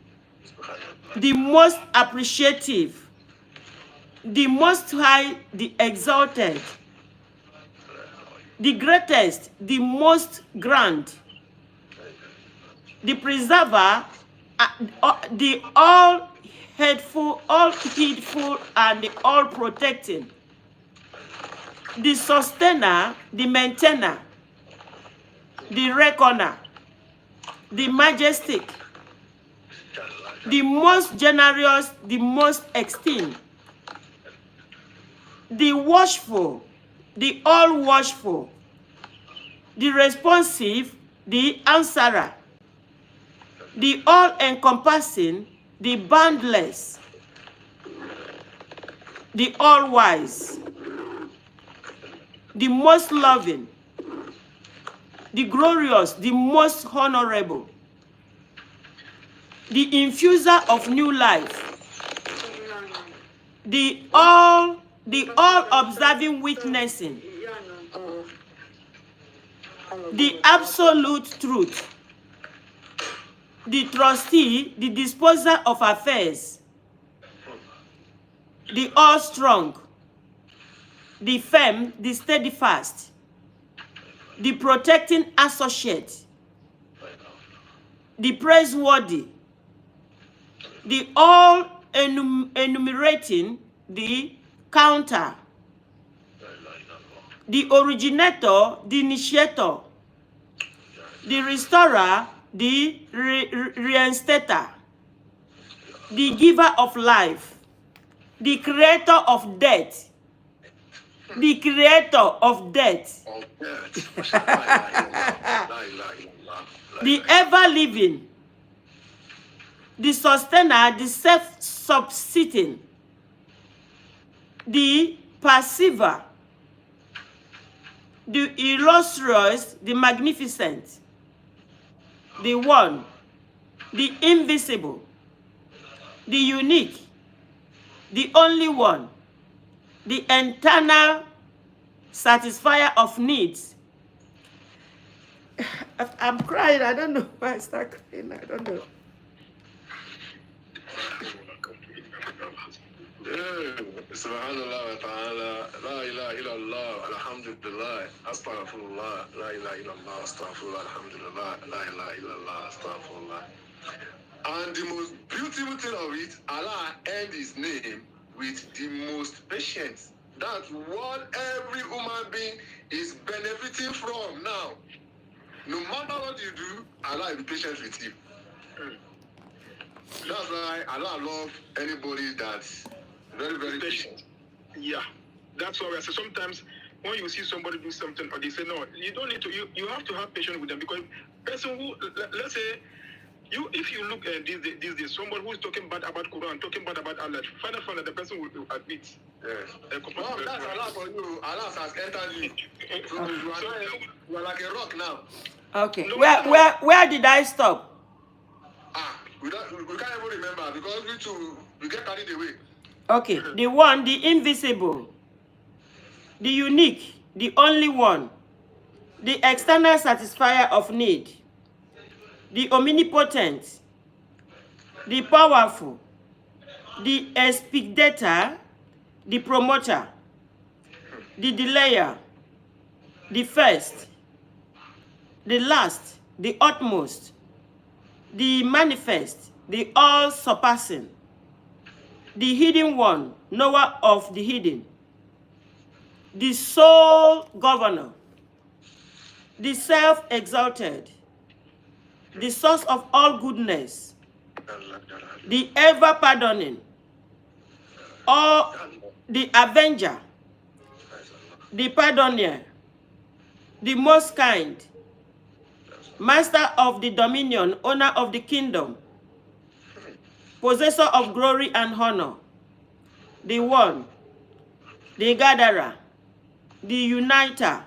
the most appreciative, the most high, the exalted, the greatest, the most grand, the preserver, the all heedful, and the all protecting, the sustainer, the maintainer, the reckoner, the majestic, the most generous, the most esteemed, the watchful, the all watchful, the responsive, the answerer, the all encompassing, the boundless, the all wise, the most loving, the glorious, the most honorable, the infuser of new life, the all observing witnessing, the absolute truth, the trustee, the disposer of affairs, the all strong, the firm, the steadfast, the protecting associate, the praiseworthy, the all enumerating, the counter, the originator, the initiator, the restorer, the reinstater, the giver of life, the creator of death, the creator of death, the ever-living, the sustainer, the self-subsisting, the perceiver, the illustrious, the magnificent, the one, the invisible, the unique, the only one, the eternal satisfier of needs. I'm crying. I don't know why I start crying. I don't know. Subhanallah wa ta'ala, la ilaha illallah, alhamdulillah, astaghfirullah, la ilaha illallah, astaghfirullah, alhamdulillah, la ilaha illallah, astaghfirullah. And the most beautiful thing of it, Allah end his name with the most patient. That's what every human being is benefiting from now. No matter what you do, Allah will be patient with you. That's why Allah loves anybody that's very, very patient. Yeah. That's why I say sometimes when you see somebody do something or they say no, you don't need to, you have to have patience with them, because person who, let's say, if you look at these days, somebody who is talking bad about Quran, talking bad about Allah, find out the person will admit. Yes. Well, that's Allah for you. Allah has entered you. So you are like a rock now. Okay. No, where did I stop? We can't even remember because we get carried away. Okay. The one, the invisible, the unique, the only one, the external satisfier of need, the omnipotent, the powerful, the expeditor, the promoter, the delayer, the first, the last, the utmost, the manifest, the all-surpassing, the hidden one, knower of the hidden, the sole governor, the self-exalted, the source of all goodness, the ever-pardoning, or the avenger, the pardoner, the most kind, master of the dominion, owner of the kingdom, possessor of glory and honor, the one, the gatherer, the uniter,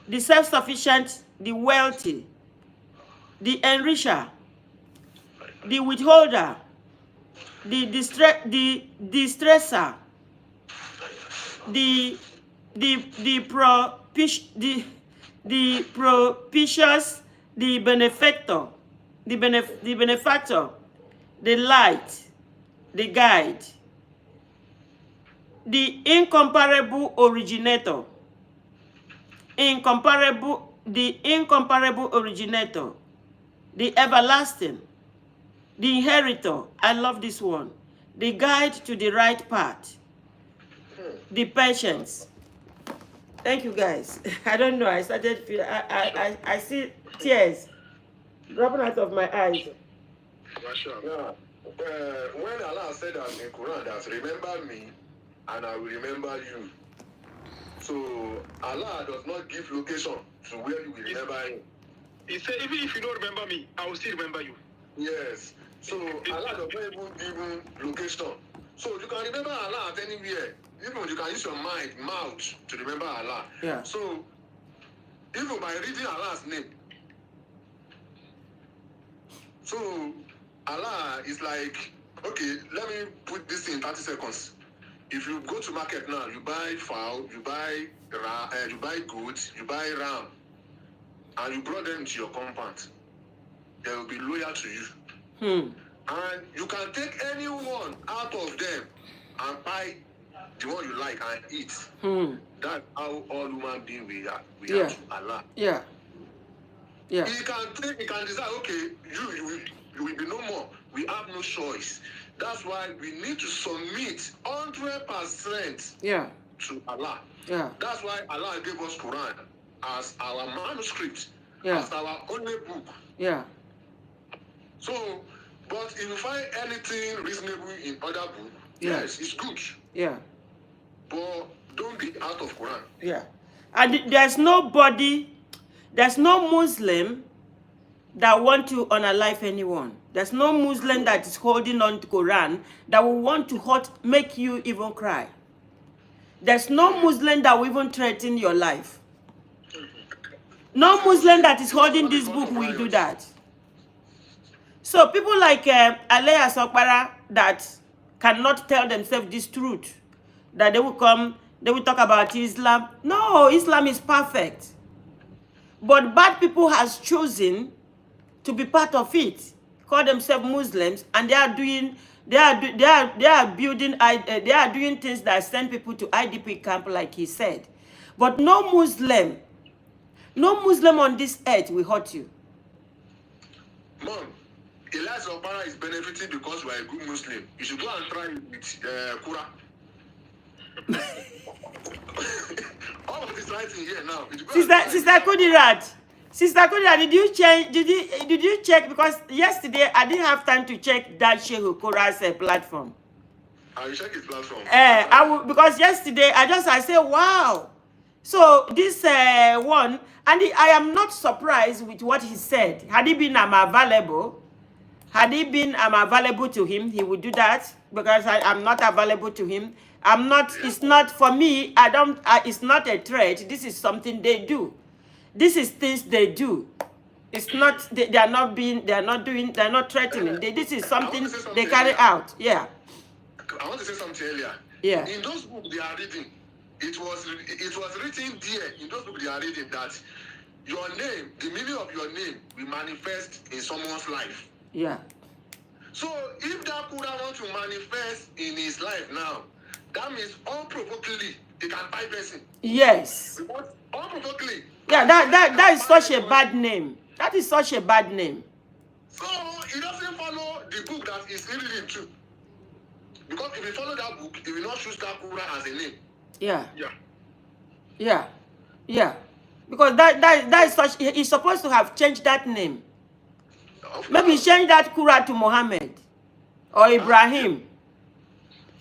the self-sufficient, the wealthy, the enricher, the withholder, the distresser, the propitious, the benefactor, the light, the guide, the incomparable originator, the incomparable originator, the everlasting, the inheritor, I love this one, the guide to the right path, the patience. Thank you, guys. I don't know, I started feeling, I see tears dropping out of my eyes. Yeah. When Allah said that in Quran, that remember me and I will remember you. So Allah does not give location to where you will remember him. He said, even if you don't remember me, I will still remember you. Yes. So Allah does not even give location. So you can remember Allah at anywhere. Even you can use your mouth to remember Allah. Yeah. So even by reading Allah's name. So Allah is like, okay, let me put this in 30 seconds. If you go to market now, you buy fowl, you buy goat, you buy ram, and you brought them to your compound, they will be loyal to you. And you can take any one out of them and buy the one you like and eat. That's how all human beings we are to Allah. Yeah. Yeah. He can decide, okay, you will be no more. We have no choice. That's why we need to submit 100% to Allah. Yeah. That's why Allah gave us Quran as our manuscript, as our only book. Yeah. So, but if you find anything reasonable in other book, yes, it's good. Yeah. But don't be out of Quran. Yeah. And there's no Muslim that want to unalive anyone. There's no Muslim that is holding on to Quran that will want to make you even cry. There's no Muslim that will even threaten your life. No Muslim that is holding this book will do that. So people like Alea Sokpara that cannot tell themselves this truth, that they will come, they will talk about Islam. No, Islam is perfect. But bad people has chosen to be part of it, call themselves Muslims, and they are doing things that send people to IDP camp, like he said. But no Muslim on this earth will hurt you. Mom, Elias Obara is benefiting because we are a good Muslim. You should go and try it with Kura. All of this writing here now. Sister Kudirat, did you check? Because yesterday I didn't have time to check that Sheikh Kura's platform. I will check his platform. Because yesterday I said, wow. So this one, and I am not surprised with what he said. Had he been available to him, he would do that, because I'm not available to him. It's not for me. It's not a threat. This is something they do. This is things they do. It's not, they are not threatening. This is something they carry out. Yeah. I want to say something earlier. Yeah. In those books they are reading, it was written there in those books they are reading that your name, the meaning of your name, will manifest in someone's life. Yeah. So if that Quran wants to manifest in his life now, that means unprovokedly they can buy person. Yes. Because unprovokedly. Yeah, that is such a bad name. That is such a bad name. So he doesn't follow the book that he's reading too. Because if he follow that book, he will not choose that Quran as a name. Yeah. Yeah. Yeah. Yeah. Because that is such, he's supposed to have changed that name. Maybe change that Quran to Muhammad or Ibrahim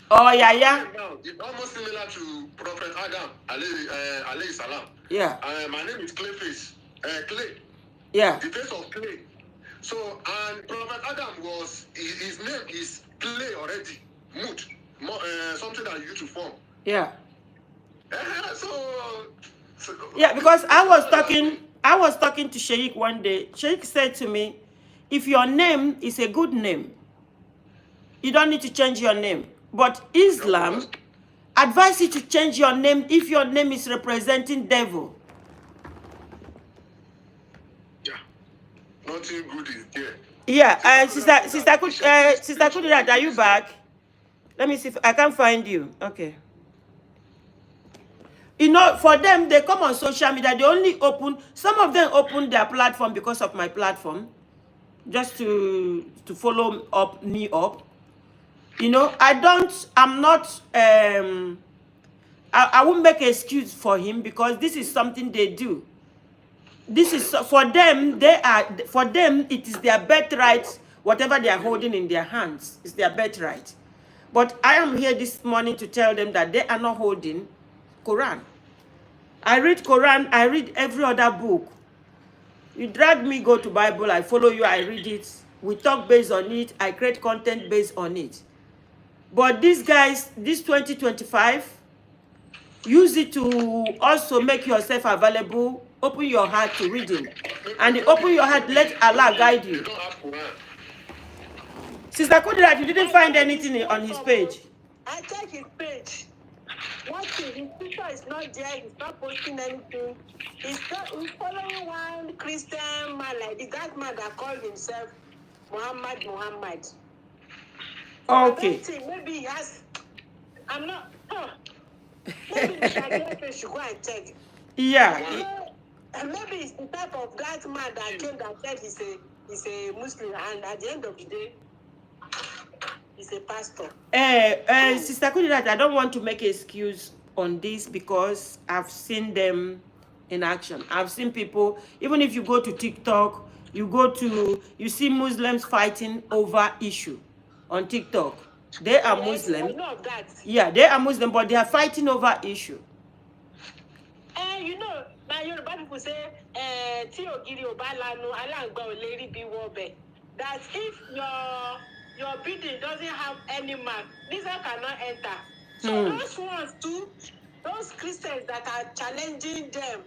or Yahya. It's almost similar to Prophet Adam, alayhi salam. Yeah. My name is Clayface. Clay. Yeah. The face of clay. So, and Prophet Adam his name is clay already. Mut. Something that you use to form. Yeah. So yeah, because I was talking to Sheikh one day. Sheikh said to me, if your name is a good name, you don't need to change your name. But Islam advises you to change your name if your name is representing devil. Yeah. Nothing good is there. Yeah, Sister Kudirat, are you back? Let me see if I can find you. Okay. You know, for them, they come on social media. They only some of them open their platform because of my platform, just to follow me up. You know, I won't make an excuse for him, because this is something they do. This is for them. It is their birthright. Whatever they are holding in their hands is their birthright. But I am here this morning to tell them that they are not holding Quran. I read Quran. I read every other book. You drag me, go to Bible. I follow you. I read it. We talk based on it. I create content based on it. But these guys, this 2025, use it to also make yourself available. Open your heart to reading. And open your heart, let Allah guide you. Sister Kudirat, you didn't find anything on his page. I check his page. One thing, his picture is not there. He's not posting anything. He's following one Christian man like this. That man that called himself Muhammad. Okay. Maybe he has. I'm not. Maybe Mr. should go and check. Yeah. And maybe it's the type of that man that came that said he's a Muslim, and at the end of the day, he's a pastor. Sister Kudirat, I don't want to make an excuse on this because I've seen them in action. I've seen people, even if you go to TikTok, you see Muslims fighting over issue on TikTok. They are Muslim. I know of that. Yeah, they are Muslim, but they are fighting over issue. You know, my Yoruba people say, tí ògiri ò bá lanu, alangba ò lè rí bí wọbẹ̀. That if your building doesn't have any mark, lizard cannot enter. So those ones too, those Christians that are challenging them,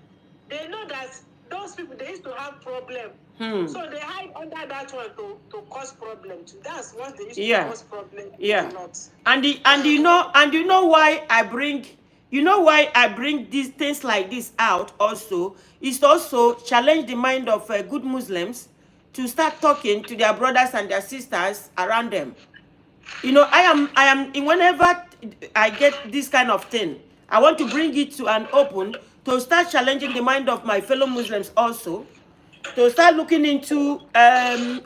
they know that those people, they used to have problem. So they hide under that one to cause problem too. That's what they used to cause problem. Yeah. And you know why I bring these things like this out also is to also challenge the mind of good Muslims to start talking to their brothers and their sisters around them. You know, I am whenever I get this kind of thing, I want to bring it to an open to start challenging the mind of my fellow Muslims also, to start looking into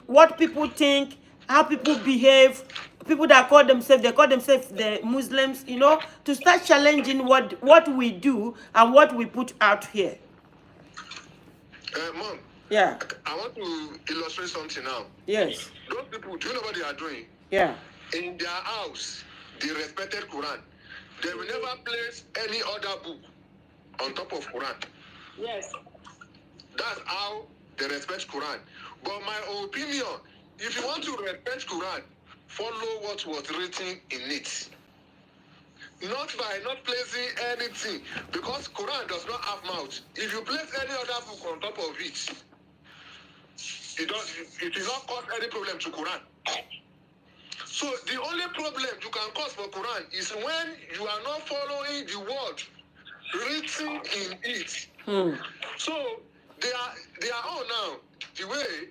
what people think, how people behave, people that call themselves the Muslims, you know, to start challenging what we do and what we put out here. Mom. Yeah. I want to illustrate something now. Yes. Those people, do you know what they are doing? Yeah. In their house, they respected Quran. They will never place any other book on top of Quran. Yes. That's how they respect Quran. But my opinion, if you want to respect Quran, follow what was written in it. Not by not placing anything, because Quran does not have mouth. If you place any other book on top of it, it will not cause any problem to Quran. So the only problem you can cause for Quran is when you are not following the word written in it. So they are all now the way,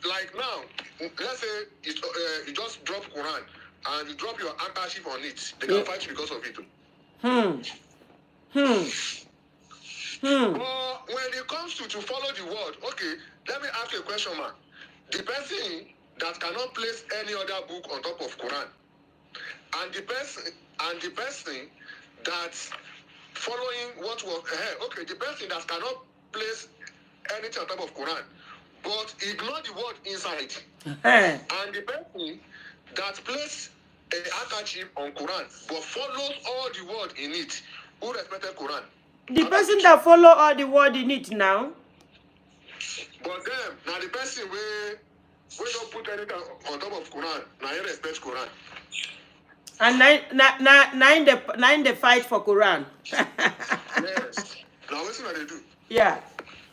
like now, let's say you just drop Quran and you drop your handkerchief on it, they can fight because of it. But when it comes to follow the word, okay, let me ask you a question, man. The person that cannot place any other book on top of Quran, and the person that following what was okay, the person that cannot place anything on top of Quran, but ignore the word inside, and the person that places a handkerchief on Quran but follows all the word in it, who respected Quran? The person that follow all the word in it now. But them, now the person we don't put anything on top of Quran, now you respect Quran. And nine the fight for Quran. Yes. Now what's what they do? Yeah.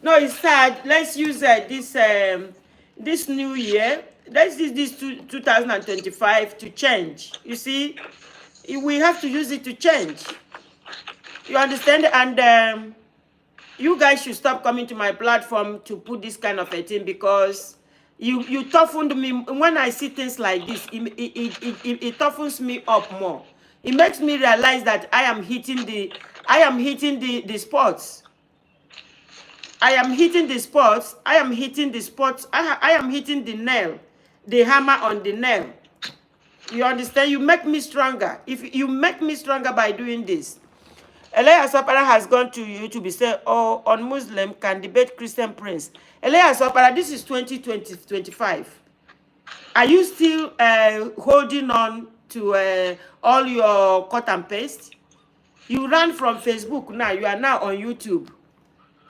No, it's sad. Let's use this new year. Let's use this 2025 to change. You see, we have to use it to change. You understand? And you guys should stop coming to my platform to put this kind of a thing, because you toughened me. When I see things like this, it toughens me up more. It makes me realize that I am hitting the spots. I am hitting the spots. I am hitting the spots. I am hitting the nail, the hammer on the nail. You understand? You make me stronger. If you make me stronger by doing this. Elia Sopara has gone to YouTube. He said, "Oh, on Muslim can debate Christian prince." Elia Sopara, this is 2025. Are you still holding on to all your cut and paste? You ran from Facebook now. You are now on YouTube.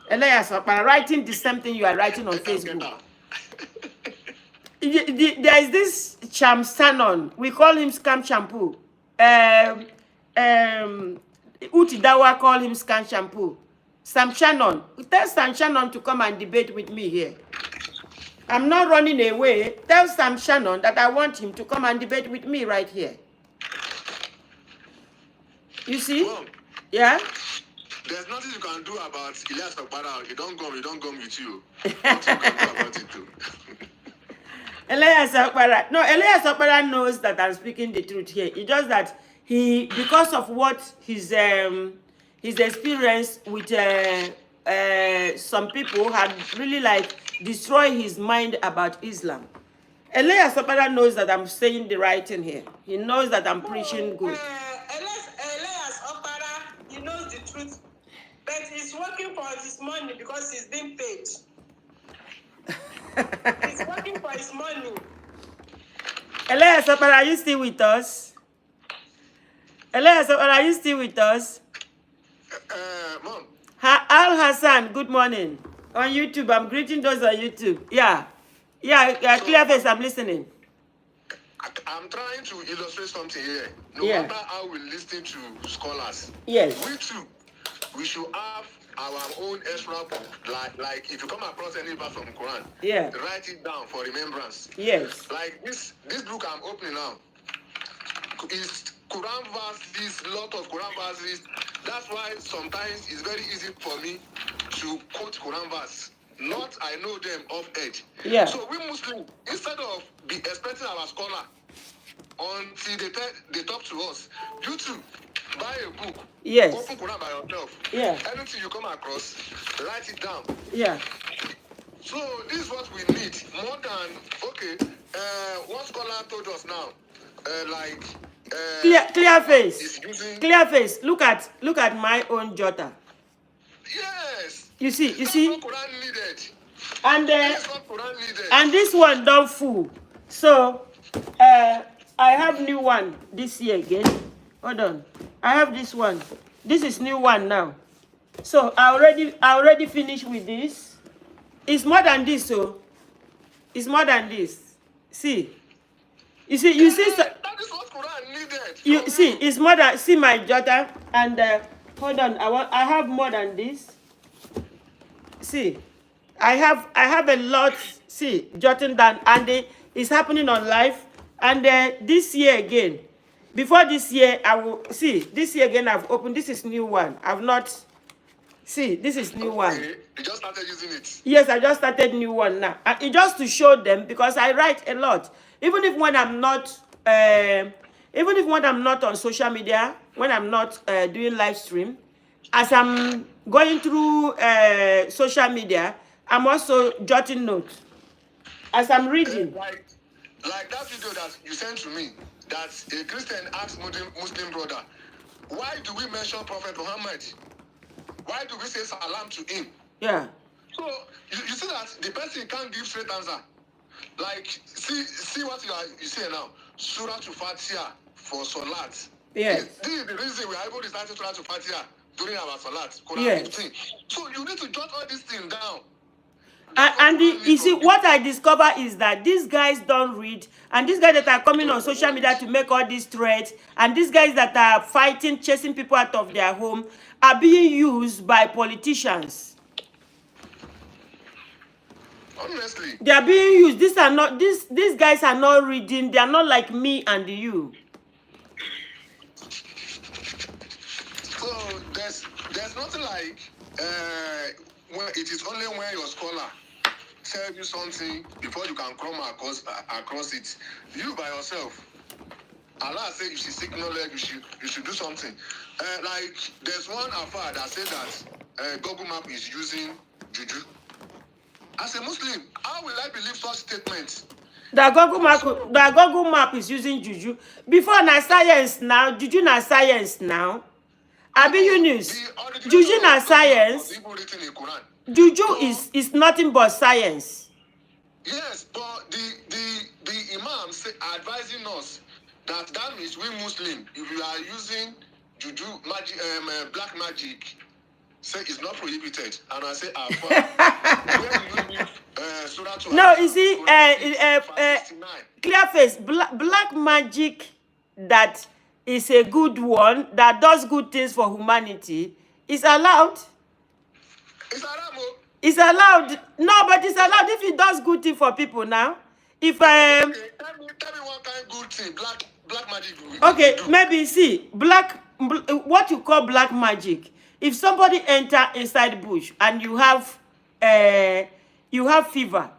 Elia Sopara, writing the same thing you are writing on Facebook. There is this Cham Sanon. We call him Scam Shampoo. Utidawa call him Scam Shampoo. Sam Shannon. Tell Sam Shannon to come and debate with me here. I'm not running away. Tell Sam Shannon that I want him to come and debate with me right here. You see? Mom, yeah? There's nothing you can do about Elias Okpara. He don't come with you. Nothing you can do about it too. Elias Okpara. No, Elias Okpara knows that I'm speaking the truth here. It's just that because of what his experience with some people had really like destroyed his mind about Islam. Elias Opara knows that I'm saying the right thing here. He knows that I'm preaching good. Elias Opara, he knows the truth, but he's working for his money because he's being paid. He's working for his money. Elias Opara, are you still with us? Elias Opara, are you still with us? Mom. Al Hassan, good morning. On YouTube, I'm greeting those on YouTube. Yeah. Yeah, clear face, I'm listening. I'm trying to illustrate something here. No Yeah. matter how we listen to scholars, Yes. we too, we should have our own extra book. Like if you come across any verse from Quran, Yeah. write it down for remembrance. Yes. Like this book I'm opening now is Quran verses, lot of Quran verses. That's why sometimes it's very easy for me to quote Quran verse. Not I know them off edge. Yeah. So we Muslims, instead of be expecting our scholar until they talk to us, you too buy a book. Yes. Open Quran by yourself. Yeah. Anything you come across, write it down. Yeah. So this is what we need more than what scholar told us now, Clear face. is using. Clear face. Look at my own Jota. Yes. You see. That's what Quran needed. And That's what Quran needed. and this one don't fool. So I have new one this year again. Hold on. I have this one. This is new one now. So I already finished with this. It's more than this, so it's more than this. See. You see That is what Quran needed. you see it's more than see my Jota and hold on, I have more than this. See, I have a lot, see, jotting down, and it's happening on live. And this year again, before this year, I will see. This year again, I've opened. This is new one. I've not see. This is new one. You just started using it. Yes, I just started new one now. And it just to show them because I write a lot. Even if when I'm not on social media, when I'm not doing live stream, as I'm going through social media, I'm also jotting notes as I'm reading. Like that video that you sent to me, that a Christian asked Muslim brother, why do we mention Prophet Muhammad? Why do we say salam to him? Yeah. So you see that the person can't give straight answer. Like see what you say now. Surah to Fatiha for Salat. Yes. This is the reason we are able to start Surah to Fatiha during our Salat. Quran Yes. 15. So you need to jot all these things down. You see, what I discover is that these guys don't read, and these guys that are coming on social media to make all these threats, and these guys that are fighting, chasing people out of their home, are being used by politicians. Honestly. They are being used. These guys are not reading. They are not like me and you. So there's nothing like when it is only when your scholar tell you something before you can come across it. You by yourself. Allah say you should seek knowledge, you should do something. Like there's one affair that said that Google Map is using juju. As a Muslim, how will I believe such statements? The Google Map is using juju. Before na science now, juju na science now. Abi Yunus, juju na science. Juju is nothing but science. Yes, but the Imam are advising us that means we Muslim, if you are using juju magic, black magic, say it's not prohibited. And I say, no, you see, clear face, black magic that is a good one, that does good things for humanity, is allowed. It's allowed. It's allowed. No, but it's allowed if it does good thing for people now. If okay, tell me what kind of good thing black magic do. Okay, maybe see what you call black magic. If somebody enter inside bush and you have fever,